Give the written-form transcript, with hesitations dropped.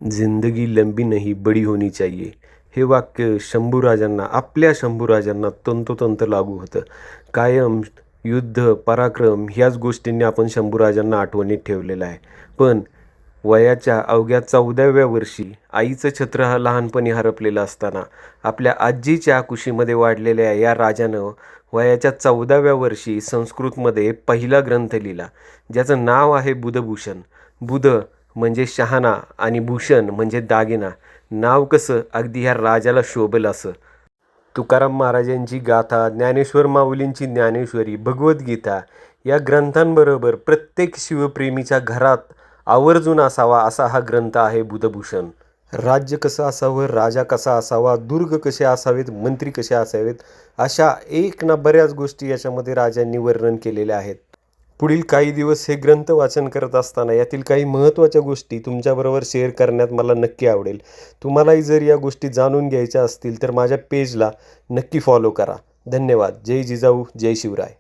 जिंदगी लंबी नहीं बड़ी होनी चाहिए. हे वाक्य शंभूराजांना, आपल्या शंभूराजांना तंतोतंत लागू होतं. कायम युद्ध, पराक्रम ह्याच गोष्टींनी आपण शंभूराजांना आठवणीत ठेवलेलं आहे. पण वयाच्या अवघ्या 14व्या वर्षी आईचं छत्र हा लहानपणी हरपलेलं असताना आपल्या आजीच्या कुशीमध्ये वाढलेल्या या राजानं वयाच्या 14व्या वर्षी संस्कृतमध्ये पहिला ग्रंथ लिहिला, ज्याचं नाव आहे बुधभूषण. बुध म्हणजे शहाणा आणि भूषण म्हणजे दागिना. नाव कसं अगदी ह्या राजाला शोभेल असं. तुकाराम महाराजांची गाथा, ज्ञानेश्वर माऊलींची ज्ञानेश्वरी, भगवद्गीता या ग्रंथांबरोबर प्रत्येक शिवप्रेमीच्या घरात आवर्जून असावा असा हा ग्रंथ आहे बुधभूषण. राज्य कसं असावं, राजा कसा असावा, दुर्ग कसे असावेत, मंत्री कसे असावेत, अशा एक ना बऱ्याच गोष्टी याच्यामध्ये राजांनी वर्णन केलेल्या आहेत. पुढील काही दिवस हे ग्रंथ वाचन करत असताना यातील काही महत्त्वाच्या गोष्टी तुमच्याबरोबर शेअर करण्यात मला नक्की आवडेल. तुम्हालाही जर या गोष्टी जाणून घ्यायच्या असतील तर माझ्या पेजला नक्की फॉलो करा. धन्यवाद. जय जिजाऊ, जय शिवराय.